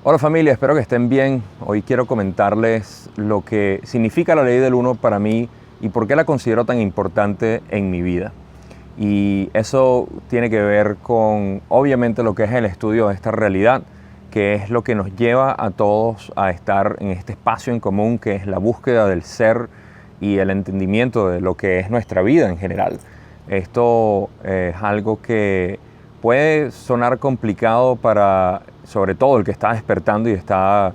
Hola familia, espero que estén bien. Hoy quiero comentarles lo que significa la ley del uno para mí y por qué la considero tan importante en mi vida. Y eso tiene que ver con, obviamente, lo que es el estudio de esta realidad, que es lo que nos lleva a todos a estar en este espacio en común, que es la búsqueda del ser y el entendimiento de lo que es nuestra vida en general. Esto es algo que puede sonar complicado para, sobre todo, el que está despertando y está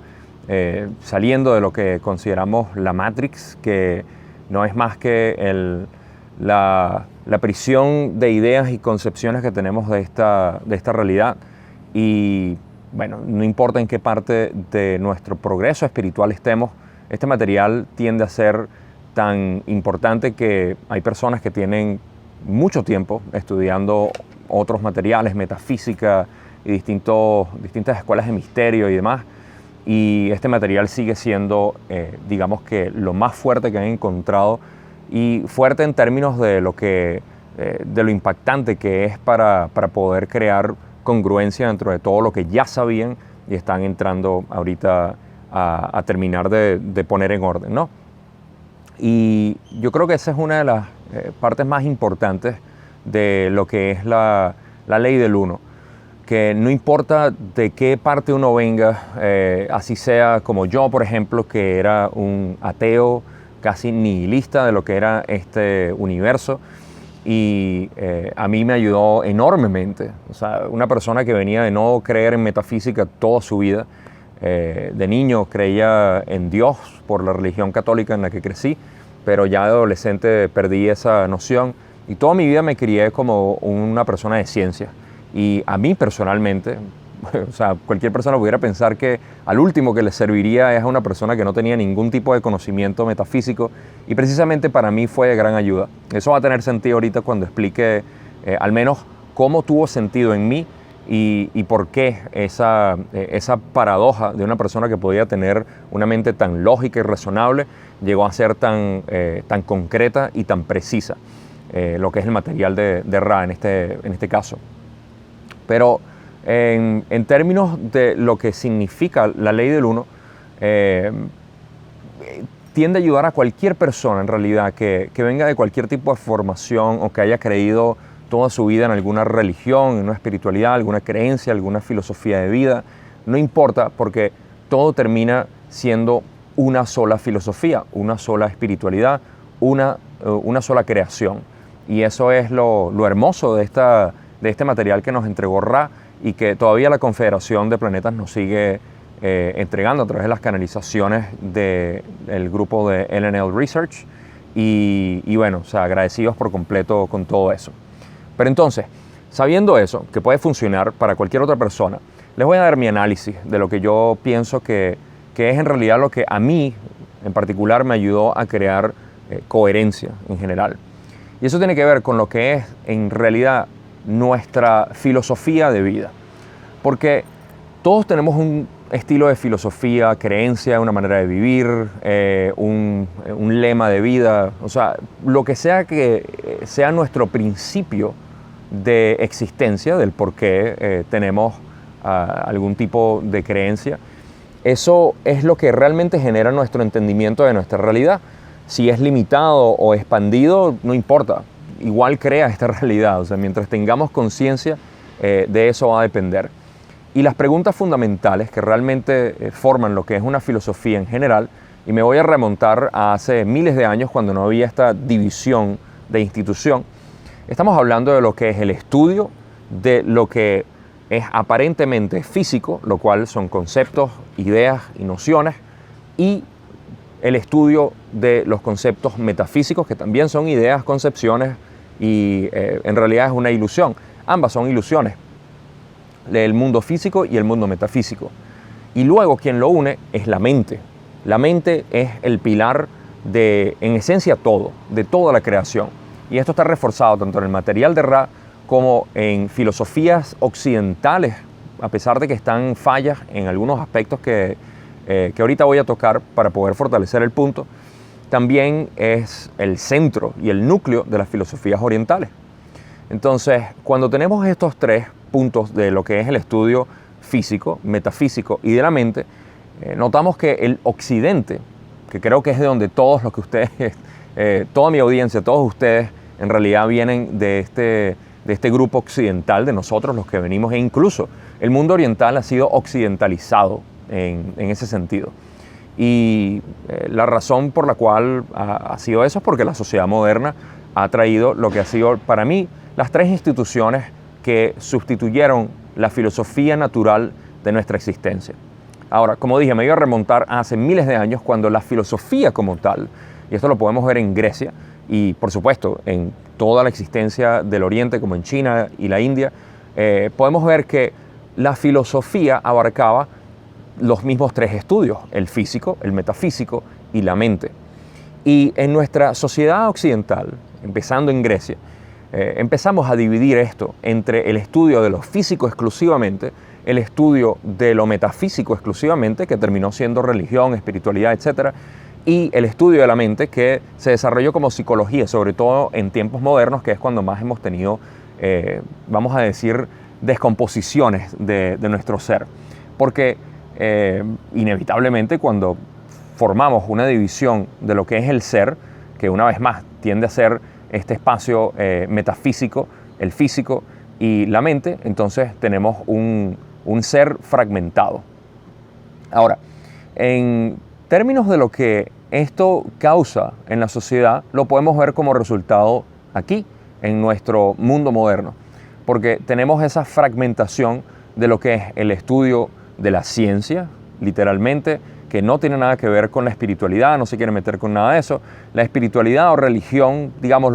saliendo de lo que consideramos la Matrix, que no es más que la prisión de ideas y concepciones que tenemos de esta realidad. Y bueno, no importa en qué parte de nuestro progreso espiritual estemos, este material tiende a ser tan importante que hay personas que tienen mucho tiempo estudiando otros materiales, metafísica y distintas escuelas de misterio y demás. Y este material sigue siendo, digamos que lo más fuerte que han encontrado, y fuerte en términos de lo impactante que es para poder crear congruencia dentro de todo lo que ya sabían y están entrando ahorita a terminar de poner en orden, ¿no? Y yo creo que esa es una de las partes más importantes de lo que es la ley del uno, que no importa de qué parte uno venga, así sea como yo, por ejemplo, que era un ateo casi nihilista de lo que era este universo, y a mí me ayudó enormemente. O sea, una persona que venía de no creer en metafísica toda su vida, de niño creía en Dios por la religión católica en la que crecí, pero ya de adolescente perdí esa noción y toda mi vida me crié como una persona de ciencia. Y a mí personalmente, o sea, cualquier persona pudiera pensar que al último que le serviría es a una persona que no tenía ningún tipo de conocimiento metafísico, y precisamente para mí fue de gran ayuda. Eso va a tener sentido ahorita cuando explique al menos cómo tuvo sentido en mí y por qué esa paradoja de una persona que podía tener una mente tan lógica y razonable llegó a ser tan concreta y tan precisa, lo que es el material de Ra en este caso. Pero en términos de lo que significa la ley del uno, tiende a ayudar a cualquier persona en realidad que venga de cualquier tipo de formación o que haya creído toda su vida en alguna religión, en una espiritualidad, alguna creencia, alguna filosofía de vida. No importa, porque todo termina siendo una sola filosofía, una sola espiritualidad, una sola creación. Y eso es lo hermoso de este material que nos entregó Ra y que todavía la Confederación de Planetas nos sigue entregando a través de las canalizaciones del grupo de LNL Research. Y bueno, o sea, agradecidos por completo con todo eso. Pero entonces, sabiendo eso, que puede funcionar para cualquier otra persona, les voy a dar mi análisis de lo que yo pienso que es en realidad lo que a mí en particular me ayudó a crear coherencia en general. Y eso tiene que ver con lo que es en realidad nuestra filosofía de vida. Porque todos tenemos un estilo de filosofía, creencia, una manera de vivir, un lema de vida, o sea, lo que sea sea nuestro principio de existencia, del por qué tenemos algún tipo de creencia. Eso es lo que realmente genera nuestro entendimiento de nuestra realidad. Si es limitado o expandido, no importa, igual crea esta realidad. O sea, mientras tengamos conciencia, de eso va a depender. Y las preguntas fundamentales que realmente forman lo que es una filosofía en general, y me voy a remontar a hace miles de años cuando no había esta división de institución, estamos hablando de lo que es el estudio de lo que es aparentemente físico, lo cual son conceptos, ideas y nociones, y el estudio de los conceptos metafísicos, que también son ideas, concepciones, y en realidad es una ilusión. Ambas son ilusiones, el mundo físico y el mundo metafísico. Y luego quien lo une es la mente. La mente es el pilar de, en esencia, de toda la creación. Y esto está reforzado tanto en el material de Ra como en filosofías occidentales, a pesar de que están fallas en algunos aspectos que ahorita voy a tocar para poder fortalecer el punto. También es el centro y el núcleo de las filosofías orientales. Entonces, cuando tenemos estos tres puntos de lo que es el estudio físico, metafísico y de la mente, notamos que el occidente, que creo que es de donde todos los que ustedes, toda mi audiencia, todos ustedes en realidad vienen de este grupo occidental, de nosotros los que venimos, e incluso el mundo oriental ha sido occidentalizado en ese sentido. Y la razón por la cual ha sido eso es porque la sociedad moderna ha traído lo que ha sido para mí las tres instituciones que sustituyeron la filosofía natural de nuestra existencia. Ahora, como dije, me iba a remontar a hace miles de años cuando la filosofía como tal, y esto lo podemos ver en Grecia y por supuesto en toda la existencia del Oriente como en China y la India, podemos ver que la filosofía abarcaba los mismos tres estudios, el físico, el metafísico y la mente. Y en nuestra sociedad occidental, empezando en Grecia, empezamos a dividir esto entre el estudio de lo físico exclusivamente, el estudio de lo metafísico exclusivamente, que terminó siendo religión, espiritualidad, etc., y el estudio de la mente, que se desarrolló como psicología, sobre todo en tiempos modernos, que es cuando más hemos tenido, vamos a decir, descomposiciones de nuestro ser. Porque inevitablemente cuando formamos una división de lo que es el ser, que una vez más tiende a ser este espacio metafísico, el físico y la mente, entonces tenemos un ser fragmentado. Ahora, en términos de lo que esto causa en la sociedad, lo podemos ver como resultado aquí, en nuestro mundo moderno, porque tenemos esa fragmentación de lo que es el estudio de la ciencia, literalmente, que no tiene nada que ver con la espiritualidad, no se quiere meter con nada de eso. La espiritualidad o religión, digamos,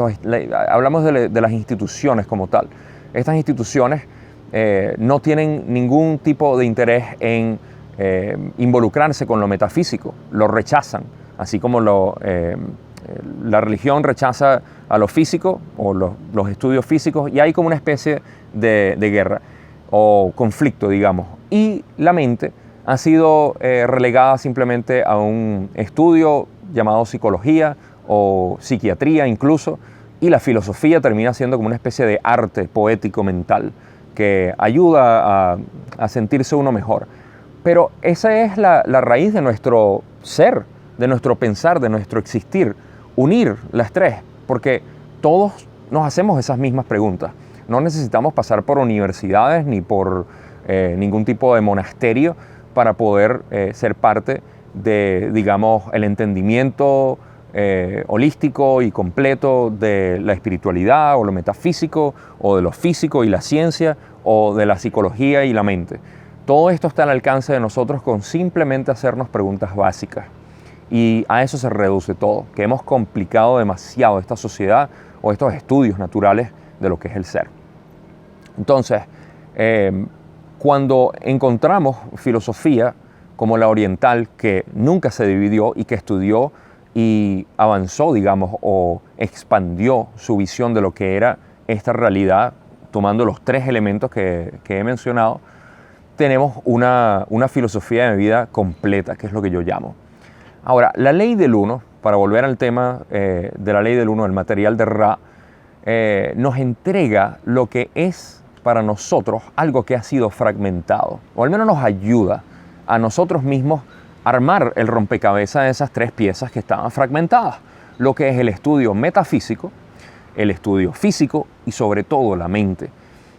hablamos de las instituciones como tal. Estas instituciones no tienen ningún tipo de interés en involucrarse con lo metafísico, lo rechazan, así como la religión rechaza a lo físico o los estudios físicos, y hay como una especie de guerra o conflicto, digamos. Y la mente ha sido relegada simplemente a un estudio llamado psicología o psiquiatría incluso, y la filosofía termina siendo como una especie de arte poético mental que ayuda a sentirse uno mejor. Pero esa es la raíz de nuestro ser, de nuestro pensar, de nuestro existir, unir las tres, porque todos nos hacemos esas mismas preguntas. No necesitamos pasar por universidades ni por ningún tipo de monasterio para poder ser parte de, digamos, el entendimiento holístico y completo de la espiritualidad o lo metafísico o de lo físico y la ciencia o de la psicología y la mente. Todo esto está al alcance de nosotros con simplemente hacernos preguntas básicas. Y a eso se reduce todo, que hemos complicado demasiado esta sociedad o estos estudios naturales de lo que es el ser. Entonces, cuando encontramos filosofía como la oriental, que nunca se dividió y que estudió y avanzó, digamos, o expandió su visión de lo que era esta realidad, tomando los tres elementos que he mencionado, tenemos una filosofía de vida completa, que es lo que yo llamo. Ahora, la ley del uno, para volver al tema de la ley del uno, el material de Ra, nos entrega lo que es para nosotros algo que ha sido fragmentado, o al menos nos ayuda a nosotros mismos a armar el rompecabezas de esas tres piezas que estaban fragmentadas, lo que es el estudio metafísico, el estudio físico y sobre todo la mente.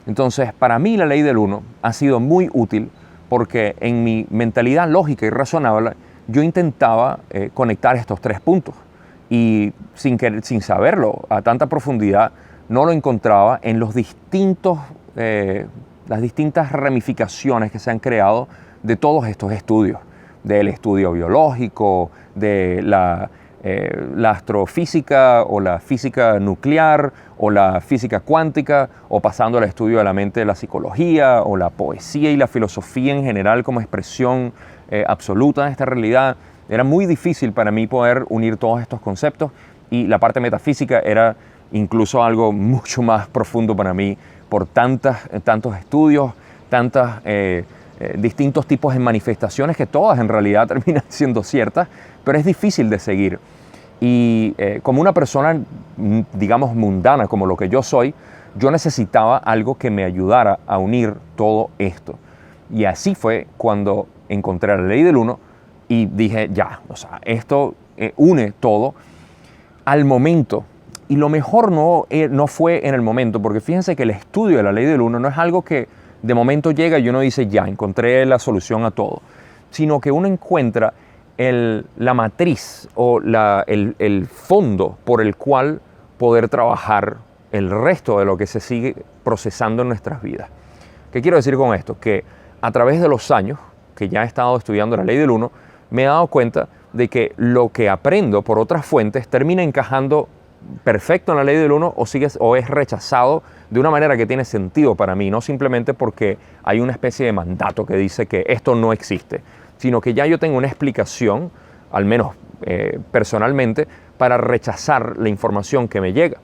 Entonces, para mí la ley del uno ha sido muy útil porque en mi mentalidad lógica y razonable yo intentaba conectar estos tres puntos y sin saberlo a tanta profundidad no lo encontraba en las distintas ramificaciones que se han creado de todos estos estudios, del estudio biológico, de la astrofísica o la física nuclear o la física cuántica, o pasando al estudio de la mente de la psicología o la poesía y la filosofía en general como expresión absoluta de esta realidad. Era muy difícil para mí poder unir todos estos conceptos, y la parte metafísica era incluso algo mucho más profundo para mí por tantos estudios, tantos distintos tipos de manifestaciones que todas en realidad terminan siendo ciertas, pero es difícil de seguir. Y como una persona, digamos, mundana, como lo que yo soy, yo necesitaba algo que me ayudara a unir todo esto. Y así fue cuando encontré la ley del uno y dije, ya, o sea, esto une todo al momento. Y lo mejor no fue en el momento, porque fíjense que el estudio de la ley del uno no es algo que de momento llega y uno dice, ya, encontré la solución a todo, sino que uno encuentra la matriz o el fondo por el cual poder trabajar el resto de lo que se sigue procesando en nuestras vidas. ¿Qué quiero decir con esto? Que a través de los años que ya he estado estudiando la ley del uno, me he dado cuenta de que lo que aprendo por otras fuentes termina encajando perfecto en la ley del uno o es rechazado de una manera que tiene sentido para mí, no simplemente porque hay una especie de mandato que dice que esto no existe, sino que ya yo tengo una explicación, al menos personalmente, para rechazar la información que me llega.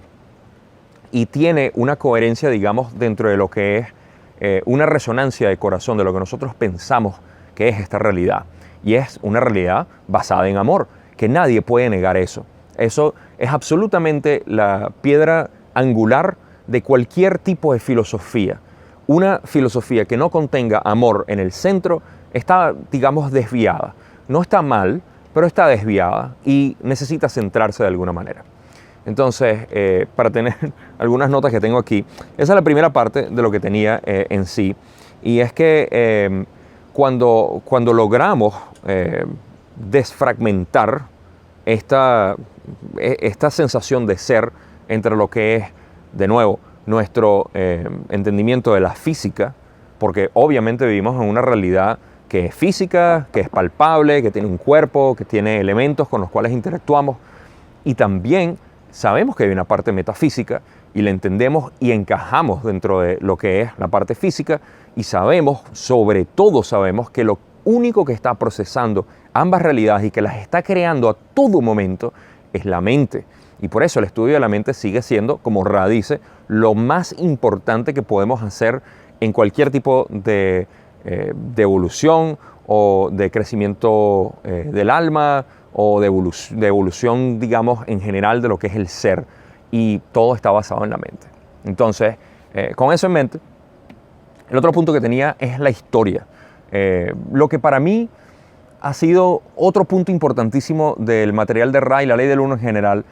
Y tiene una coherencia, digamos, dentro de lo que es una resonancia de corazón, de lo que nosotros pensamos que es esta realidad. Y es una realidad basada en amor, que nadie puede negar eso. Eso es absolutamente la piedra angular de cualquier tipo de filosofía. Una filosofía que no contenga amor en el centro está, digamos, desviada. No está mal, pero está desviada y necesita centrarse de alguna manera. Entonces, para tener algunas notas que tengo aquí, esa es la primera parte de lo que tenía en sí. Y es que cuando logramos desfragmentar esta sensación de ser entre lo que es, de nuevo, nuestro entendimiento de la física, porque obviamente vivimos en una realidad que es física, que es palpable, que tiene un cuerpo, que tiene elementos con los cuales interactuamos, y también sabemos que hay una parte metafísica y la entendemos y encajamos dentro de lo que es la parte física, y sabemos, sobre todo sabemos, que lo único que está procesando ambas realidades y que las está creando a todo momento es la mente. Y por eso el estudio de la mente sigue siendo, como Ra dice, lo más importante que podemos hacer en cualquier tipo de evolución o de crecimiento del alma o de evolución, digamos, en general de lo que es el ser. Y todo está basado en la mente. Entonces, con eso en mente, el otro punto que tenía es la historia. Lo que para mí ha sido otro punto importantísimo del material de Ra y la ley del uno en general,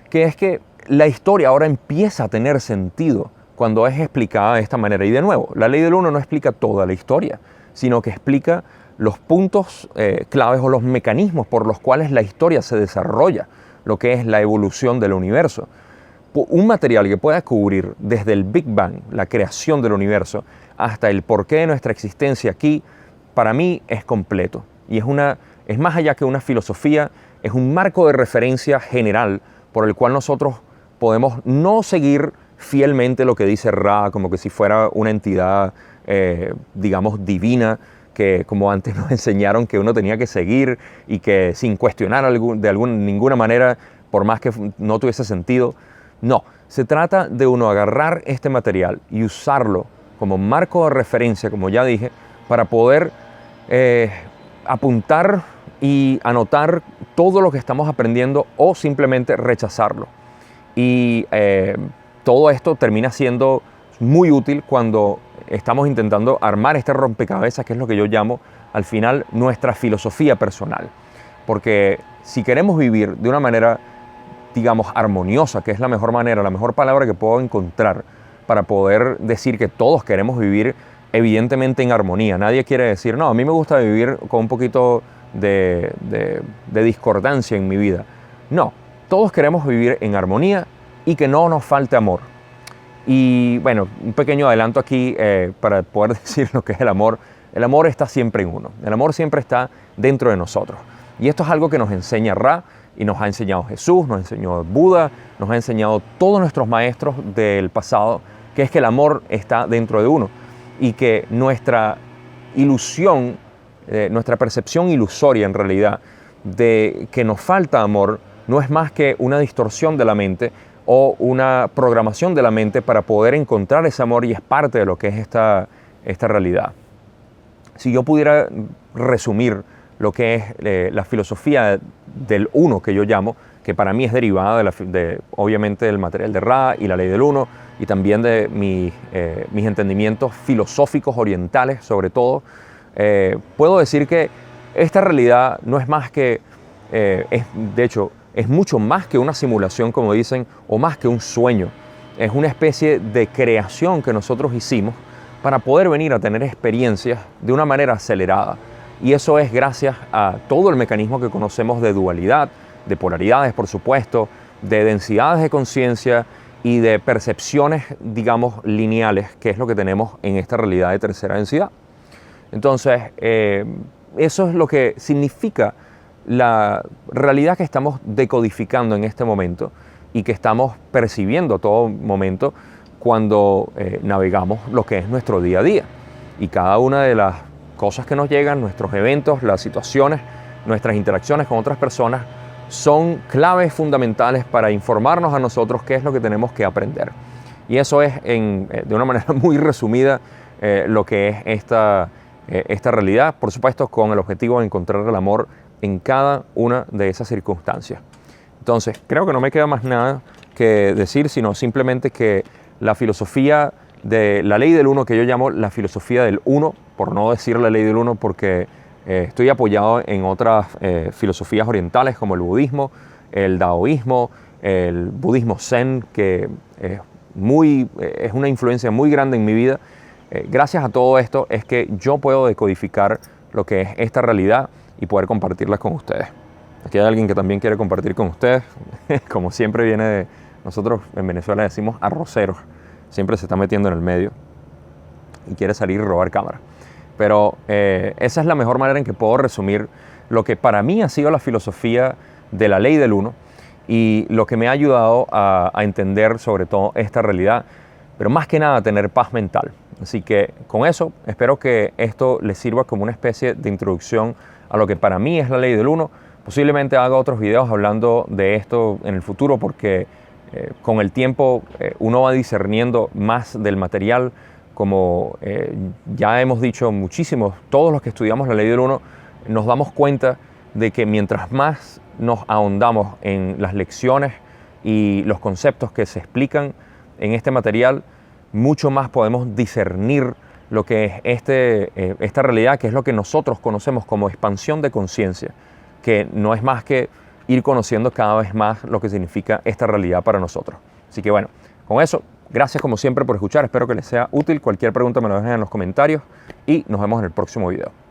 que es que la historia ahora empieza a tener sentido cuando es explicada de esta manera. Y de nuevo, la ley del uno no explica toda la historia, sino que explica los puntos claves o los mecanismos por los cuales la historia se desarrolla, lo que es la evolución del universo. Un material que pueda cubrir desde el Big Bang, la creación del universo, hasta el porqué de nuestra existencia aquí, para mí es completo. Y es más allá que una filosofía, es un marco de referencia general por el cual nosotros podemos no seguir fielmente lo que dice Ra, como que si fuera una entidad, digamos, divina, que como antes nos enseñaron que uno tenía que seguir y que sin cuestionar ninguna manera, por más que no tuviese sentido. No, se trata de uno agarrar este material y usarlo como marco de referencia, como ya dije, para poder apuntar y anotar todo lo que estamos aprendiendo o simplemente rechazarlo. Y todo esto termina siendo muy útil cuando estamos intentando armar este rompecabezas, que es lo que yo llamo al final nuestra filosofía personal. Porque si queremos vivir de una manera, digamos, armoniosa, que es la mejor manera, la mejor palabra que puedo encontrar para poder decir que todos queremos vivir evidentemente en armonía. Nadie quiere decir, no, a mí me gusta vivir con un poquito de discordancia en mi vida. No, todos queremos vivir en armonía y que no nos falte amor. Y bueno, un pequeño adelanto aquí para poder decir lo que es el amor. El amor está siempre en uno. El amor siempre está dentro de nosotros. Y esto es algo que nos enseña Ra y nos ha enseñado Jesús, nos enseñó Buda, nos ha enseñado todos nuestros maestros del pasado, que es que el amor está dentro de uno y que nuestra ilusión, nuestra percepción ilusoria en realidad de que nos falta amor no es más que una distorsión de la mente o una programación de la mente para poder encontrar ese amor, y es parte de lo que es esta realidad. Si yo pudiera resumir lo que es la filosofía del uno, que yo llamo, que para mí es derivada obviamente del material de Ra y la ley del uno, y también de mis entendimientos filosóficos orientales sobre todo, puedo decir que esta realidad no es más que, de hecho, es mucho más que una simulación, como dicen, o más que un sueño. Es una especie de creación que nosotros hicimos para poder venir a tener experiencias de una manera acelerada. Y eso es gracias a todo el mecanismo que conocemos de dualidad, de polaridades, por supuesto, de densidades de conciencia y de percepciones, digamos, lineales, que es lo que tenemos en esta realidad de tercera densidad. Entonces, eso es lo que significa la realidad que estamos decodificando en este momento y que estamos percibiendo a todo momento cuando navegamos lo que es nuestro día a día. Y cada una de las cosas que nos llegan, nuestros eventos, las situaciones, nuestras interacciones con otras personas, son claves fundamentales para informarnos a nosotros qué es lo que tenemos que aprender. Y eso es, de una manera muy resumida, lo que es esta realidad, por supuesto, con el objetivo de encontrar el amor en cada una de esas circunstancias. Entonces, creo que no me queda más nada que decir, sino simplemente que la filosofía de la ley del uno, que yo llamo la filosofía del uno, por no decir la ley del uno, porque estoy apoyado en otras filosofías orientales como el budismo, el daoísmo, el budismo zen, que es una influencia muy grande en mi vida. Gracias a todo esto es que yo puedo decodificar lo que es esta realidad y poder compartirlas con ustedes. Aquí hay alguien que también quiere compartir con ustedes. Como siempre viene de... Nosotros en Venezuela decimos arroceros. Siempre se está metiendo en el medio y quiere salir y robar cámara. Pero esa es la mejor manera en que puedo resumir lo que para mí ha sido la filosofía de la ley del uno y lo que me ha ayudado a entender sobre todo esta realidad, pero más que nada a tener paz mental. Así que con eso espero que esto les sirva como una especie de introducción a lo que para mí es la ley del uno. Posiblemente haga otros videos hablando de esto en el futuro porque con el tiempo uno va discerniendo más del material. Como ya hemos dicho muchísimos, todos los que estudiamos la ley del uno nos damos cuenta de que mientras más nos ahondamos en las lecciones y los conceptos que se explican en este material, mucho más podemos discernir lo que es esta realidad, que es lo que nosotros conocemos como expansión de conciencia, que no es más que ir conociendo cada vez más lo que significa esta realidad para nosotros. Así que bueno, con eso, gracias como siempre por escuchar, espero que les sea útil. Cualquier pregunta me lo dejen en los comentarios y nos vemos en el próximo video.